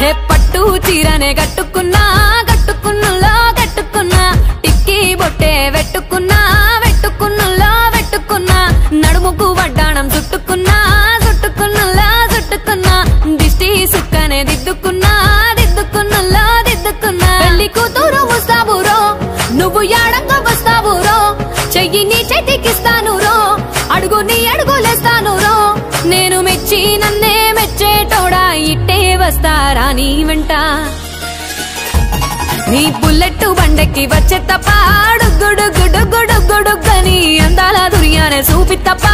హే పట్టు చీరనే కట్టుకున్నా కట్టుకున్నులో కట్టుకున్నా టిక్కీ బొట్టే వెట్టుకున్నా వెట్టుకున్నులో వెట్టుకున్నా నడుముకు వడ్డాణం చుట్టుకున్నా చుట్టుకున్నులో చుట్టుకున్నా దిష్టి సుక్కనే దిద్దుకున్నా దిద్దుకున్నులో దిద్దుకున్నా పెళ్లి కూతురు వస్తావురో నువ్వు యాడంగా వస్తావురో చెయ్యి నీ చేతికిస్తాను రో అడుగు నీ అడుగులేస్తాను రో నేను మెచ్చి నన్నే మెచ్చేటోడా ఇట్టే వస్తారా నీ వెంట నీ బుల్లెట్ బండెక్కి వచ్చే తప్ప గుడుగుడుగుడుగుడుగుడుగని అందాల దుర్యానే చూపి తప్ప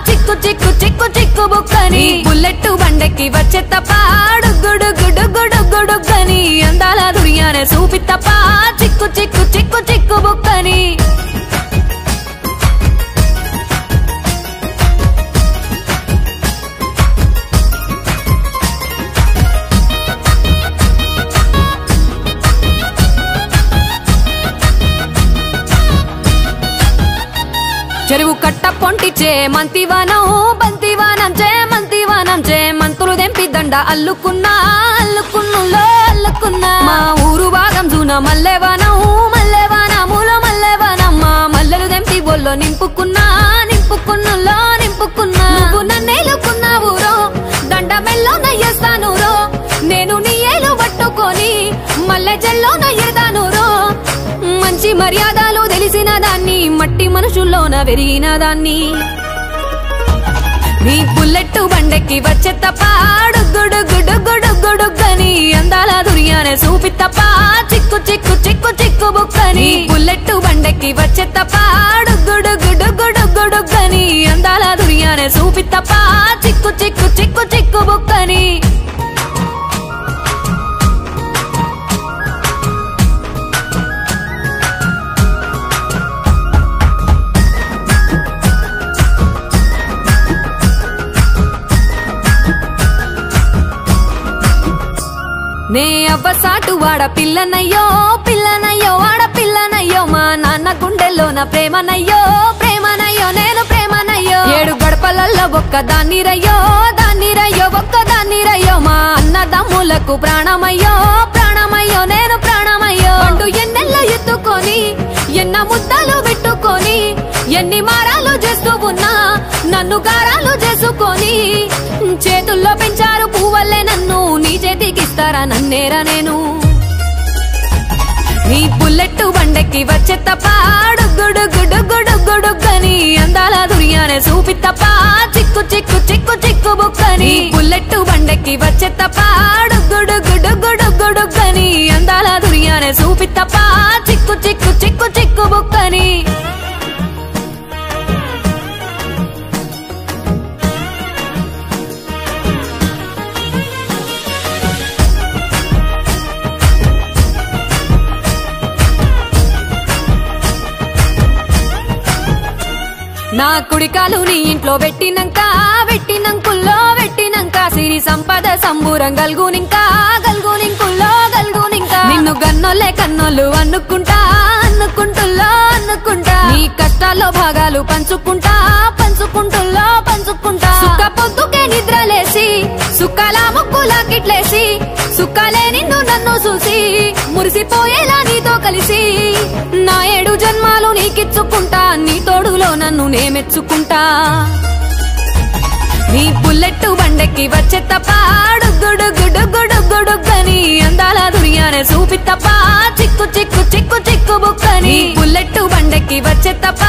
చిక్కు చిక్కు చిక్కు చిక్కు బుక్కని బుల్లెట్ బండెక్కి వచ్చే తప్ప గుడుగుడుగుడుగుడుగని అందాల దుర్యానే చూపి తప్ప చిక్కు చిక్కు చిక్కు చిక్కు బుక్కని చెరువు కట్ట పొంటిచే మంతివానం బంతివానం చే మంతివానం చే మంతులు దెంపి దండ అల్లుకున్నా అల్లుకున్నులో అల్లుకున్నా మా ఊరు భాగం జూన మల్లెవానం మల్లెవానములో మల్లెవానమ్మ మల్లెలు దెంపి బొల్లో నింపుకున్నా నింపుకున్నులో నింపుకున్నా నువ్వు నన్నేలుకున్నావు రో దండ మెల్లో నయ్యేస్తాను రో నేను నీ ఏలు పట్టుకొని మల్లె జల్లో నయ్యేదాను రో మంచి మర్యాదలు తెలిసిన దాన్ని మట్టి మనుషుల్లోన పెరిగిన దాన్ని నీ బుల్లెట్ బండెక్కి వచ్చే తప్ప గుడుగుడుగుడుగుడుగని అందాల దుర్యానే చూపి తప్ప చిక్కు చిక్కు చిక్కు చిక్కు బుక్కని బుల్లెట్ బండెక్కి వచ్చే తప్ప గుడుగుడుగుడుగుడుగని అందాల దుర్యానే చూపి తప్ప చిక్కు చిక్కు చిక్కు చిక్కు బుక్కని నే అవ్వసాటు వాడ పిల్లనయ్యో పిల్లనయ్యో వాడ పిల్లనయ్యో మా నాన్న గుండెల్లోన ప్రేమనయ్యో ప్రేమనయ్యో నేను ప్రేమనయ్యో 7 గడపలల్లో ఒక్కదాన్ని రయ్యో దాన్ని రయ్యో ఒక్కదాన్ని రయ్యో మా అన్నదమ్ములకు ప్రాణమయ్యో ప్రాణమయ్యో నేను ప్రాణమయ్యో పండు ఎన్నెల్లో ఎత్తుకొని ఎన్న ముద్దలు పెట్టుకొని ఎన్ని మారాలు చేస్తూ ఉన్నా నన్ను గారాలు చేసుకొని చేతుల్లో పెంచారు పువ్వల్లే నన్ను నీ చేతికిస్తారా నన్నేరా నేను నీ బుల్లెట్ బండెక్కి వచ్చే తప్ప గుడుగుడుగుడుగుడుగని అందాల దుర్యానే చూపి తప్ప చిక్కు చిక్కు చిక్కు చిక్కు బుక్కని బుల్లెట్ బండెక్కి వచ్చే తప్ప గుడుగుడుగుడుగుడుగని అందాల దుర్యానే చూపి తప్ప చిక్కు చిక్కు చిక్కు చిక్కు బుక్కని నా కుడికాలు నీ ఇంట్లో పెట్టినంకుల్లో పెట్టినంక సిరి సంపద సంబూరం గల్గునింకా గల్గునింకుల్లో గల్గునింకా నిన్ను గన్నోలే కన్నోళ్ళు అనుకుంటా అనుకుంటుల్లో అనుకుంటా నీ కష్టాల్లో భాగాలు పంచుకుంటా పంచుకుంటుల్లో పంచుకుంటా సుక్క పొద్దుకే నిద్రలేసి సుక్కల ముక్కులా కిట్లేసి సుక్కలే నిన్ను నన్ను చూసి మురిసిపోయేలా నీతో కలిసి నా 7 జన్మాలు నీకిచ్చుకుంటా నీ తోడులో నన్ను నేమెచ్చుకుంటా నీ బుల్లెట్ బండెక్కి వచ్చే తప్ప గుడుగుడుగుడుగుడుగని అందాల దుర్యానే చూపి తప్ప చిక్కు చిక్కు చిక్కు చిక్కు బుక్కని బుల్లెట్ బండెక్కి వచ్చే తప్ప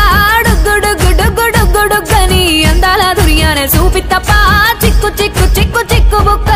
గుడుగుడుగుడుగుడుగని అందాల దుర్యానే చూపి తప్ప చిక్కు చిక్కు చిక్కు చిక్కు బుక్క